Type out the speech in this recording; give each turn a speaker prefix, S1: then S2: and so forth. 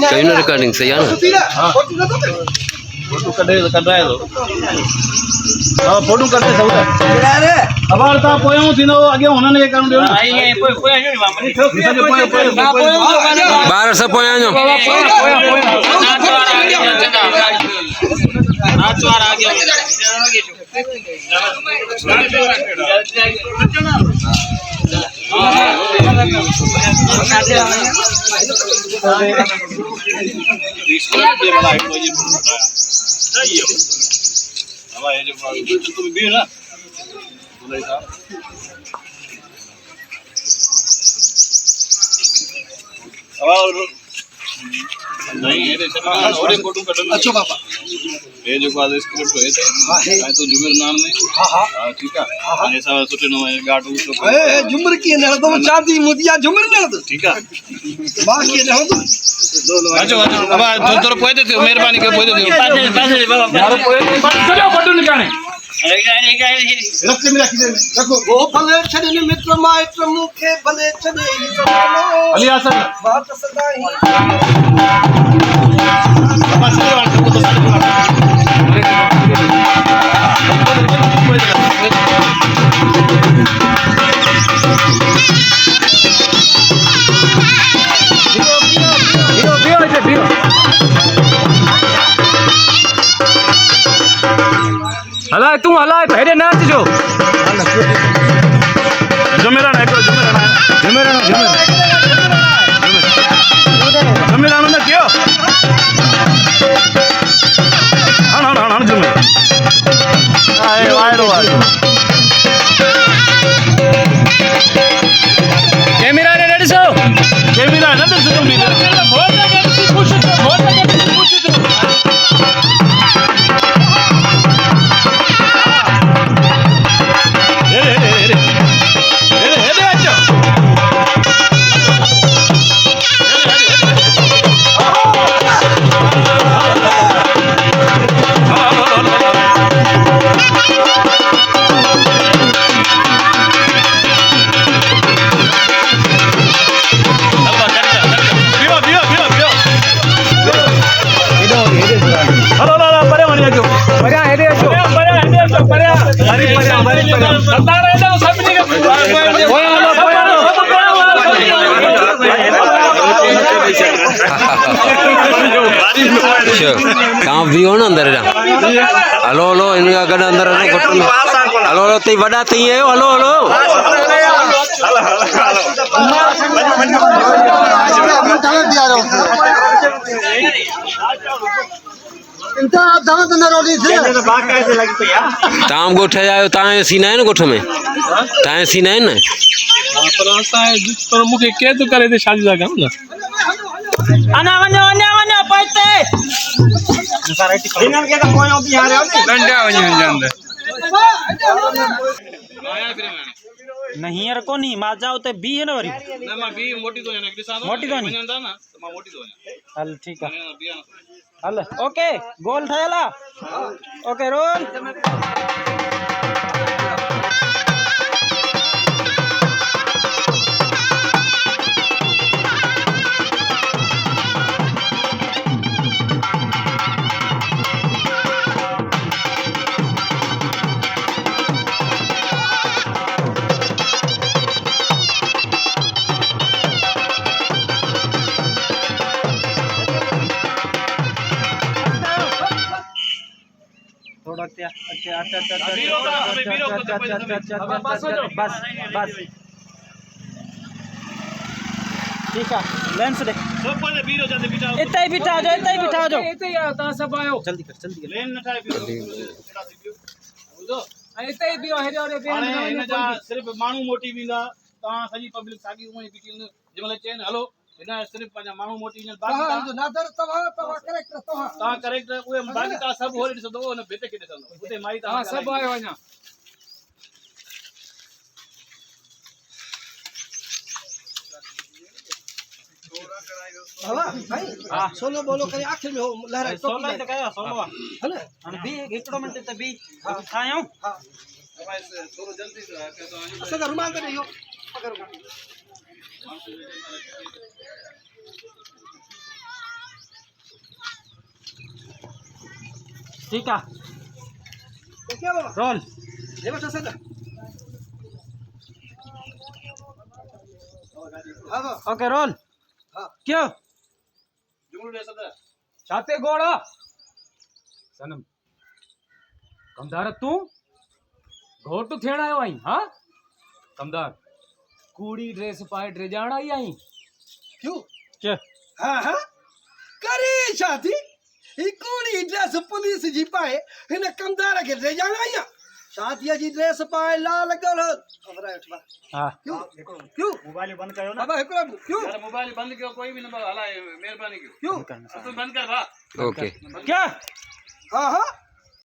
S1: कहीं ना रिकॉर्डिंग सही है ना।
S2: फोटो कर रहा है तो हां फोटो करते सब अब आता पोयो थीनो आगे होना ने कारण देयो आई पोयो नहीं मामनी
S1: बाहर से पोया जो
S2: नाचवार आ गया ये जो तुम भी ना बोले था और नहीं ये और फोटो कटना अच्छा पापा ये जो बात स्क्रिप्ट होए थे हां तो जुमिर नाम ने हां ठीक है ऐसा सुटे नो गाडू तो ए जुमिर की ने तो चांदी मुदिया जुमिर ने तो ठीक है बाकी ने हो तो अच्छा अब तो पोए थे मेहरबानी के पोए थे पासे बाबा यार पोए चलो फोटो निकाले रस्ते में रखी दे रखो वो भले छने मित्र माइत्र मुखे भले छने अली हसन बात सदाई बस ये वाला तो सारे
S1: हलाए तू हलाए भेड़े नाच जो
S2: जमेरा ना क्यों हाँ जमेरा आए वायरो
S1: कैमरा ने रेडी सो
S2: कैमरा ना तो तुम भी बहुत लगे खुश
S1: काम भी हो ना अंदर हलो हलो इनका गड अंदर हलो हलो तई वडा तई है हलो हलो ताम गोठे आयो ताए सीना है ना गोठ में ताए सीना है ना
S2: पर मुखे के तो करे थे शादी लगा ना
S3: आना वने पते इनन के तो कोयो भी आ रहे हो
S2: डंडा वने जंदे
S3: नहीं यार को नहीं मा जाओ ते बी है ना वरी
S2: ना मा बी मोटी तो है ना
S3: मोटी तो नहीं
S2: ना ना तो मा मोटी तो है
S3: हल ठीक है हल ओके गोल थयला ओके रोल बस ठीक है लेंस दे
S2: सब पहले बीरो जाते बिठाओ
S3: इतना ही बिठा जाओ
S4: इते ही ता सब आयो
S3: जल्दी कर
S2: लेन न ठाए बीरो बुझो
S4: इते ही बियो हेरे रे
S2: हाणे हिन जा सिर्फ माण्हू मोटी वेंदा तव्हां सॼी पब्लिक साॻी उहो ई बीठी हूंदी जंहिंमहिल चइनि हलो हिन सिर्फ पंहिंजा माण्हू मोटी वञनि बाक़ी तव्हां करेक्टर उहे बाक़ी तव्हां सभु होरे ॾिसंदो हुन भित खे ॾिसंदो उते माई
S4: हां सब आयो वञा
S3: हला भाई हां सोलो बोलो करे आखिर में हो लहरा सोलो तो कया सोलो है ना अन बी एकड़ो मिनट ते बी खायो हां
S2: थोरो जल्दी
S3: असा रुमाल दे यो पकड़ ठीक है
S5: तो क्या बाबा
S3: रोल
S5: ये बस ऐसा हाँ बाबा
S3: ओके रोल
S5: हाँ
S3: क्यों
S2: जुगनू रे सदा
S4: छाते गोड़ा सनम कमदार तू घोट थियण आयो आई हाँ कमदार कूड़ी ड्रेस पाए ड्रेजाण आई आई
S5: क्यों
S3: क्या
S5: हाँ हाँ करे शादी ही कूड़ी ड्रेस पुलिस जी पाए हिन कमदार के ले जाना आया शादी जी ड्रेस पाए लाल कलर खबर है उठवा
S3: हाँ
S5: क्यों क्यों
S2: मोबाइल बंद कयो ना
S5: बाबा हिकड़ो क्यों
S2: यार मोबाइल बंद कयो कोई भी न हला मेहरबानी कयो
S5: क्यों
S2: तू बंद कर भा
S1: ओके
S3: क्या
S5: हाँ हाँ